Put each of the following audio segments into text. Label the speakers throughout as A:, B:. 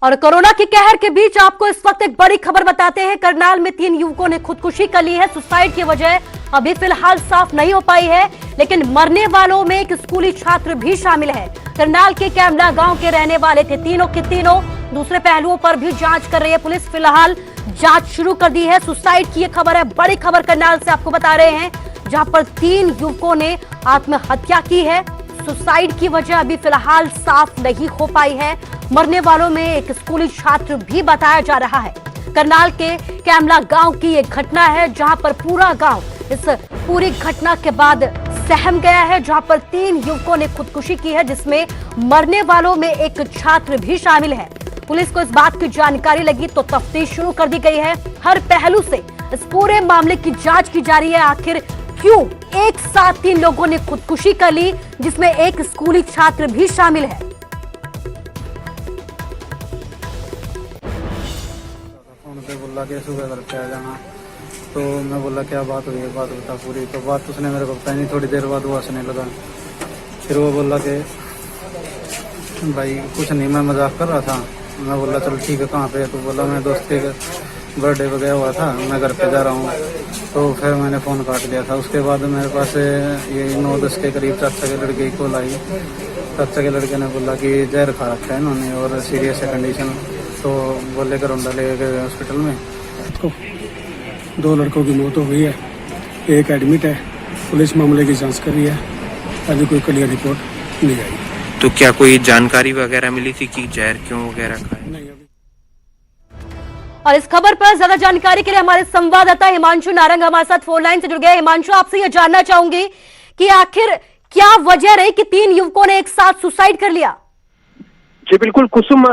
A: और कोरोना के कहर के बीच आपको इस वक्त एक बड़ी खबर बताते हैं। करनाल में 3 युवकों ने खुदकुशी कर ली है। सुसाइड की वजह अभी फिलहाल साफ नहीं हो पाई है, लेकिन मरने वालों में एक स्कूली छात्र भी शामिल है। करनाल के कैमला गांव के रहने वाले थे तीनों के तीनों। दूसरे पहलुओं पर भी जांच कर रही है पुलिस। फिलहाल जांच शुरू कर दी है। सुसाइड की ये खबर है, बड़ी खबर करनाल से आपको बता रहे हैं, जहां पर 3 युवकों ने आत्महत्या की है। सुसाइड की वजह अभी फिलहाल साफ नहीं हो पाई है। मरने वालों में एक स्कूली छात्र भी बताया जा रहा है। करनाल के कैमला गांव की एक घटना है, जहां पर पूरा गांव इस पूरी घटना के बाद सहम गया है, जहां पर 3 युवकों ने खुदकुशी की है, जिसमें मरने वालों में एक छात्र भी शामिल है। पुलिस को इस बात की जानकारी लगी तो तफ्तीश शुरू कर दी गई है। हर पहलू से इस पूरे मामले की जांच की जा रही है। आखिर क्यों एक साथ 3 लोगों ने खुदकुशी कर ली, जिसमें एक स्कूली छात्र भी शामिल है।
B: फोन पे बोला कि सुबह घर पे आ जाना, तो मैं बोला क्या बात हुई है, बात बता पूरी। तो बात उसने मेरे को बताई नहीं। थोड़ी देर बाद वो हंसने लगा। फिर वो बोला कि भाई कुछ नहीं, मैं मजाक कर रहा था। मैं बोला चल ठीक है, कहाँ पे? तो बोला मैं दोस्त के बर्थडे पे गया हुआ था, मैं घर पे जा रहा हूँ। तो फिर मैंने फ़ोन काट लिया था। उसके बाद मेरे पास ये 9-10 के करीब चाचा के लड़के की कॉल आई। चाचा के लड़के ने बोला कि जहर खा रखा है इन्होंने और सीरियस है कंडीशन। तो बोले करोंडा ले गए हॉस्पिटल में।
C: तो 2 लड़कों की मौत हो गई है, एक एडमिट है। पुलिस मामले की जांच कर रही है। अभी कोई क्लियर रिपोर्ट नहीं आई।
D: तो क्या कोई जानकारी वगैरह मिली थी कि जहर क्यों वगैरह खाया?
C: नहीं अभी।
A: और इस खबर पर ज्यादा जानकारी के लिए हमारे संवाददाता हिमांशु नारंग हमारे साथ फोन लाइन से जुड़ गए। हिमांशु, आपसे यह जानना चाहूंगी कि आखिर क्या वजह रही कि 3 युवकों ने एक साथ सुसाइड कर लिया?
E: जी बिल्कुल कुसुम,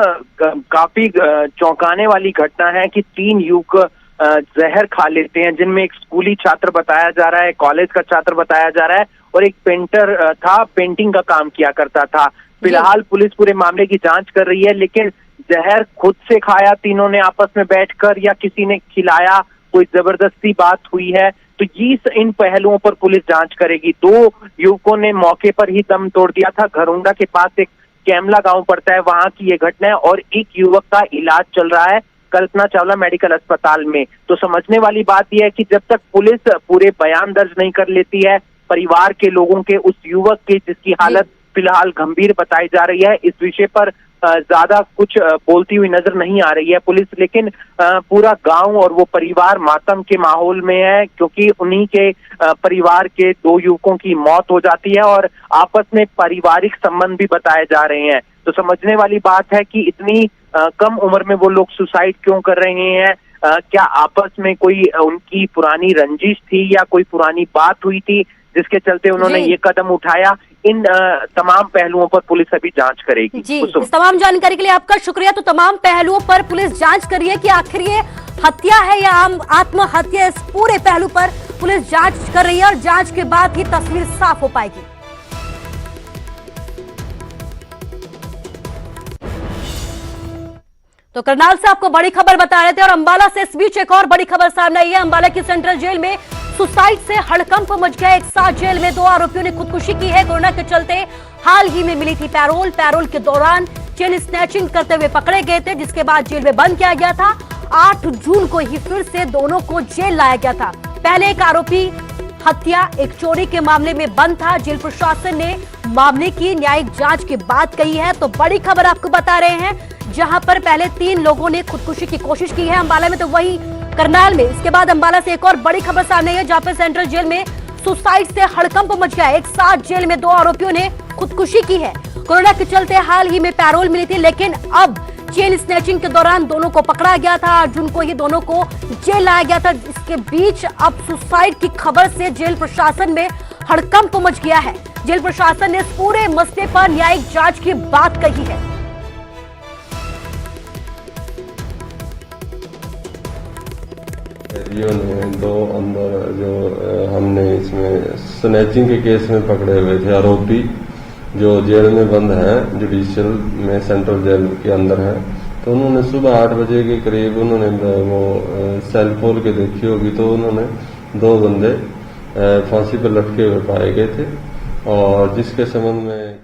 E: काफी चौंकाने वाली घटना है कि 3 युवक जहर खा लेते हैं, जिनमें एक स्कूली छात्र बताया जा रहा है, कॉलेज का छात्र बताया जा रहा है और एक पेंटर था, पेंटिंग का काम किया करता था। फिलहाल पुलिस पूरे मामले की जांच कर रही है, लेकिन जहर खुद से खाया तीनों ने आपस में बैठकर या किसी ने खिलाया, कोई जबरदस्ती बात हुई है, तो ये इन पहलुओं पर पुलिस जांच करेगी। 2 युवकों ने मौके पर ही दम तोड़ दिया था। घरोंडा के पास एक कैमला गांव पड़ता है, वहां की ये घटना है और एक युवक का इलाज चल रहा है कल्पना चावला मेडिकल अस्पताल में। तो समझने वाली बात यह है कि जब तक पुलिस पूरे बयान दर्ज नहीं कर लेती है परिवार के लोगों के, उस युवक के जिसकी हालत फिलहाल गंभीर बताई जा रही है, इस विषय पर ज्यादा कुछ बोलती हुई नजर नहीं आ रही है पुलिस। लेकिन पूरा गांव और वो परिवार मातम के माहौल में है, क्योंकि उन्हीं के परिवार के 2 युवकों की मौत हो जाती है और आपस में पारिवारिक संबंध भी बताए जा रहे हैं। तो समझने वाली बात है कि इतनी कम उम्र में वो लोग सुसाइड क्यों कर रहे हैं। क्या आपस में कोई उनकी पुरानी रंजिश थी या कोई पुरानी बात हुई थी जिसके चलते उन्होंने ये कदम उठाया? इन तमाम पहलुओं पर पुलिस अभी जांच करेगी।
A: जी, इस तमाम जानकारी के लिए आपका शुक्रिया। तो तमाम पहलुओं पर पुलिस जांच कर रही है कि आखिर ये हत्या है या आत्महत्या, इस पूरे पहलू पर पुलिस जांच कर रही है और जांच के बाद ही तस्वीर साफ हो पाएगी। तो करनाल से आपको बड़ी खबर बता रहे थे और अंबाला से इस बीच एक और बड़ी खबर सामने आई है। अंबाला की सेंट्रल जेल में सुसाइड से हड़कंप मच गया। एक साथ जेल में 2 आरोपियों ने खुदकुशी की है। कोरोना के चलते हाल ही में मिली थी पैरोल के दौरान चेन स्नैचिंग करते हुए पकड़े गए थे, जिसके बाद जेल में बंद किया गया था। 8 जून को ही फिर से दोनों को जेल लाया गया था। पहले एक आरोपी हत्या, एक चोरी के मामले में बंद था। जेल प्रशासन ने मामले की न्यायिक जांच की बात कही है। तो बड़ी खबर आपको बता रहे हैं, जहां पर पहले 3 लोगों ने खुदकुशी की कोशिश की है अंबाला में, तो वही करनाल में इसके बाद अंबाला से एक और बड़ी खबर सामने आई है, जहां पर सेंट्रल जेल में सुसाइड से हड़कंप मच गया। एक साथ जेल में 2 आरोपियों ने खुदकुशी की है। कोरोना के चलते हाल ही में पैरोल मिली थी, लेकिन अब चेन स्नैचिंग के दौरान दोनों को पकड़ा गया था। 8 जून को ही दोनों को जेल लाया गया था। इसके बीच अब सुसाइड की खबर से जेल प्रशासन में हड़कंप मच गया है। जेल प्रशासन ने इस पूरे मसले पर न्यायिक जांच की बात कही है।
F: ने 2 अंदर जो हमने इसमें स्नैचिंग के केस में पकड़े हुए थे आरोपी, जो जेल में बंद हैं, जुडिशियल में सेंट्रल जेल के अंदर हैं। तो उन्होंने सुबह 8 बजे के करीब उन्होंने वो सेल खोल के देखी होगी, तो उन्होंने 2 बंदे फांसी पर लटके हुए पाए गए थे और जिसके संबंध में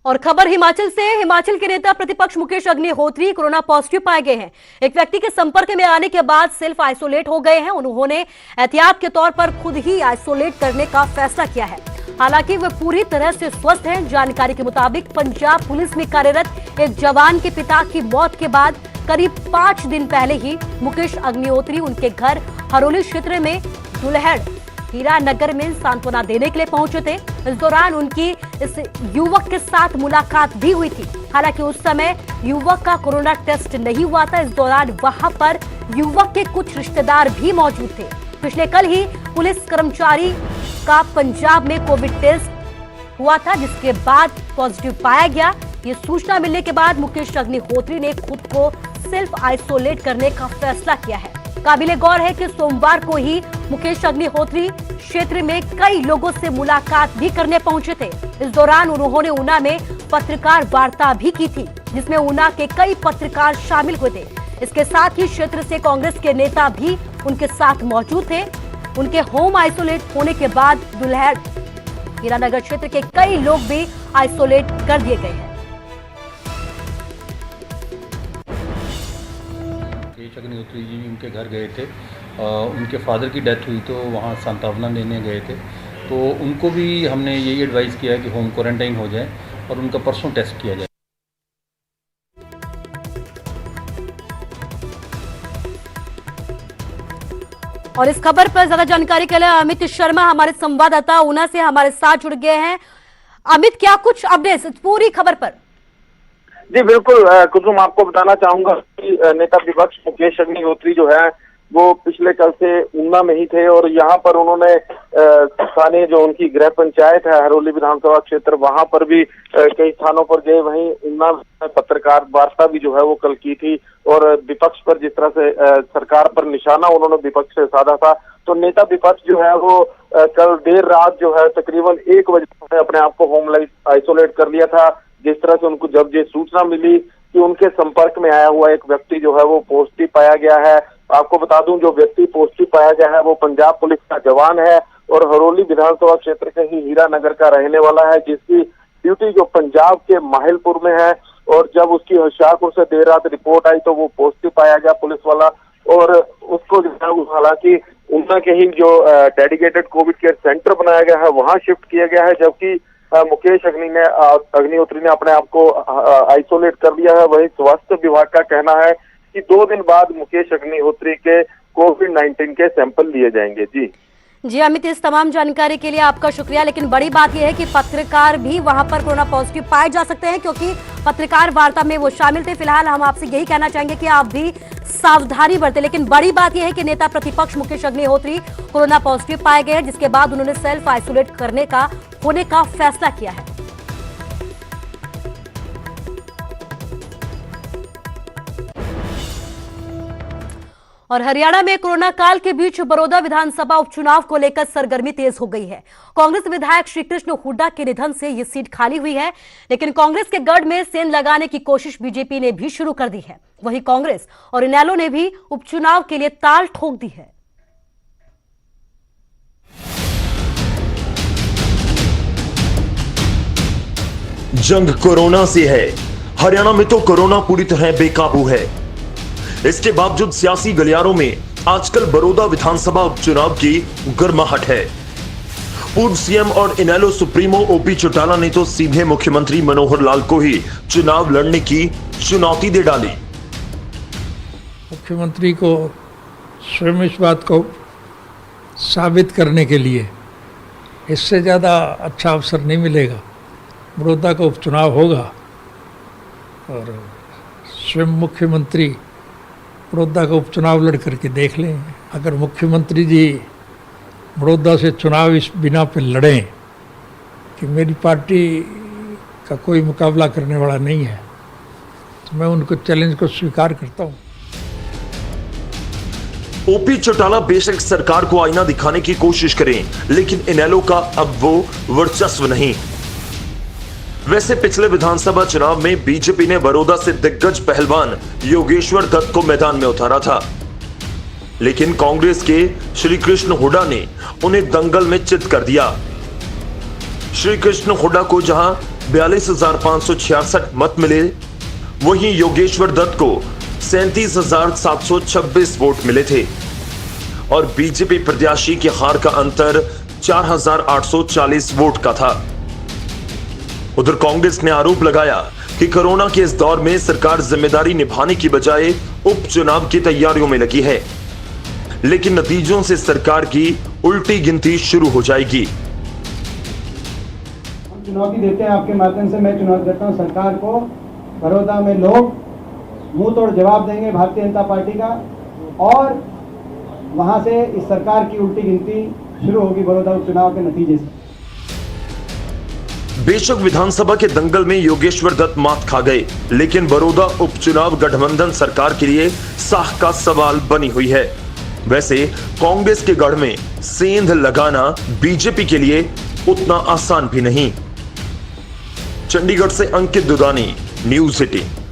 A: और खबर हिमाचल से। हिमाचल के नेता प्रतिपक्ष मुकेश अग्निहोत्री कोरोना पॉजिटिव पाए गए हैं। एक व्यक्ति के संपर्क में आने के बाद सेल्फ आइसोलेट हो गए हैं। उन्होंने एहतियात के तौर पर खुद ही आइसोलेट करने का फैसला किया है। हालांकि वे पूरी तरह से स्वस्थ हैं। जानकारी के मुताबिक पंजाब पुलिस में कार्यरत एक जवान के पिता की मौत के बाद करीब 5 दिन पहले ही मुकेश अग्निहोत्री उनके घर हरोली क्षेत्र में दुल्हड़ हीरानगर में सांत्वना देने के लिए पहुंचे थे। इस दौरान उनकी इस युवक के साथ मुलाकात भी हुई थी। हालांकि उस समय युवक का कोरोना टेस्ट नहीं हुआ था। इस दौरान वहां पर युवक के कुछ रिश्तेदार भी मौजूद थे। पिछले कल ही पुलिस कर्मचारी का पंजाब में कोविड टेस्ट हुआ था, जिसके बाद पॉजिटिव पाया गया। ये सूचना मिलने के बाद मुकेश अग्निहोत्री ने खुद को सेल्फ आइसोलेट करने का फैसला किया है। काबिले गौर है कि सोमवार को ही मुकेश अग्निहोत्री क्षेत्र में कई लोगों से मुलाकात भी करने पहुंचे थे। इस दौरान उन्होंने ऊना में पत्रकार वार्ता भी की थी, जिसमें ऊना के कई पत्रकार शामिल हुए थे। इसके साथ ही क्षेत्र से कांग्रेस के नेता भी उनके साथ मौजूद थे। उनके होम आइसोलेट होने के बाद दुल्हड़ हीरानगर क्षेत्र के कई लोग भी आइसोलेट कर दिए गए हैं।
G: मुकेश अग्निहोत्री जी उनके घर गए थे। उनके फादर की डेथ हुई तो वहाँ सांत्वना देने गए थे। तो उनको भी हमने यही एडवाइस किया कि होम क्वारंटाइन हो जाए और उनका परसों टेस्ट किया जाए।
A: और इस खबर पर ज्यादा जानकारी के लिए अमित शर्मा हमारे संवाददाता ऊना से हमारे साथ जुड़ गए हैं। अमित, क्या कुछ अपडेट्स पूरी खबर पर?
E: जी बिल्कुल कुसुम, आपको बताना चाहूंगा कि नेता विपक्ष मुकेश अग्निहोत्री जो है वो पिछले कल से ऊना में ही थे और यहाँ पर उन्होंने स्थानीय जो उनकी गृह पंचायत है हरोली विधानसभा क्षेत्र, वहां पर भी कई स्थानों पर गए। वहीं ऊना में पत्रकार वार्ता भी जो है वो कल की थी और विपक्ष पर जिस तरह से सरकार पर निशाना उन्होंने विपक्ष से साधा था, तो नेता विपक्ष जो है वो कल देर रात जो है तकरीबन 1 बजे अपने आप को होम आइसोलेट कर लिया था। जिस तरह से उनको जब ये सूचना मिली कि उनके संपर्क में आया हुआ एक व्यक्ति जो है वो पॉजिटिव पाया गया है। आपको बता दूं, जो व्यक्ति पॉजिटिव पाया गया है वो पंजाब पुलिस का जवान है और हरोली विधानसभा क्षेत्र के ही हीरानगर का रहने वाला है, जिसकी ड्यूटी जो पंजाब के माहिलपुर में है। और जब उसकी होशियारपुर से देर रात रिपोर्ट आई तो वो पॉजिटिव पाया गया पुलिस वाला, और उसको जो है हालांकि ऊना के ही जो डेडिकेटेड कोविड केयर सेंटर बनाया गया है वहां शिफ्ट किया गया है। जबकि मुकेश अग्निहोत्री ने अपने आप को आइसोलेट कर लिया है। वहीं स्वास्थ्य विभाग का कहना है कि 2 दिन बाद मुकेश अग्निहोत्री के कोविड-19 के सैंपल लिए जाएंगे। जी
A: अमित, इस तमाम जानकारी के लिए आपका शुक्रिया। लेकिन बड़ी बात यह है कि पत्रकार भी वहां पर कोरोना पॉजिटिव पाए जा सकते हैं, क्योंकि पत्रकार वार्ता में वो शामिल थे। फिलहाल हम आपसे यही कहना चाहेंगे कि आप भी सावधानी बरतें। लेकिन बड़ी बात यह है कि नेता प्रतिपक्ष मुकेश अग्निहोत्री कोरोना पॉजिटिव पाए गए हैं, जिसके बाद उन्होंने सेल्फ आइसोलेट होने का फैसला किया है। और हरियाणा में कोरोना काल के बीच बड़ौदा विधानसभा उपचुनाव को लेकर सरगर्मी तेज हो गई है। कांग्रेस विधायक श्रीकृष्ण हुड्डा के निधन से यह सीट खाली हुई है, लेकिन कांग्रेस के गढ़ में सेंध लगाने की कोशिश बीजेपी ने भी शुरू कर दी है। वहीं कांग्रेस और इनेलो ने भी उपचुनाव के लिए ताल ठोक दी है।
H: जंग कोरोना से है। हरियाणा में तो कोरोना पूरी तरह बेकाबू है। इसके बावजूद सियासी गलियारों में आजकल बड़ौदा विधानसभा उपचुनाव की गर्माहट है। पूर्व सीएम और इनेलो सुप्रीमो ओपी चौटाला ने तो सीधे मुख्यमंत्री मनोहर लाल को ही चुनाव लड़ने की चुनौती दे डाली।
I: मुख्यमंत्री को स्वयं इस बात को साबित करने के लिए इससे ज़्यादा अच्छा अवसर नहीं मिलेगा। बड़ौदा का उपचुनाव होगा और स्वयं मुख्यमंत्री बड़ौदा का उपचुनाव लड़ करके देख लें। अगर मुख्यमंत्री जी बड़ौदा से चुनाव इस बिना पे लड़ें कि मेरी पार्टी का कोई मुकाबला करने वाला नहीं है, तो मैं उनको चैलेंज को स्वीकार करता हूं।
H: ओपी चौटाला बेशक सरकार को आईना दिखाने की कोशिश करें, लेकिन इनेलो का अब वो वर्चस्व नहीं। वैसे पिछले विधानसभा चुनाव में बीजेपी ने बड़ौदा से दिग्गज पहलवान योगेश्वर दत्त को मैदान में उतारा था, लेकिन कांग्रेस के श्रीकृष्ण हुड्डा ने उन्हें दंगल में चित कर दिया। श्रीकृष्ण हुड्डा को जहां 42,566 मत मिले, वहीं योगेश्वर दत्त को 37,726 वोट मिले थे और बीजेपी प्रत्याशी की हार का अंतर 4,840 वोट का था। उधर कांग्रेस ने आरोप लगाया कि कोरोना के इस दौर में सरकार जिम्मेदारी निभाने की बजाय उपचुनाव की तैयारियों में लगी है, लेकिन नतीजों से सरकार की उल्टी गिनती शुरू हो जाएगी।
J: हम चुनौती देते हैं, आपके माध्यम से मैं चुनौती देता हूं सरकार को। बड़ौदा में लोग मुंह तोड़ जवाब देंगे भारतीय जनता पार्टी का, और वहां से इस सरकार की उल्टी गिनती शुरू होगी बड़ौदा उपचुनाव के नतीजे से।
H: बेशक विधानसभा के दंगल में योगेश्वर दत्त मात खा गए, लेकिन बड़ौदा उपचुनाव गठबंधन सरकार के लिए साख का सवाल बनी हुई है। वैसे कांग्रेस के गढ़ में सेंध लगाना बीजेपी के लिए उतना आसान भी नहीं। चंडीगढ़ से अंकित दुदानी, न्यूज़ 18।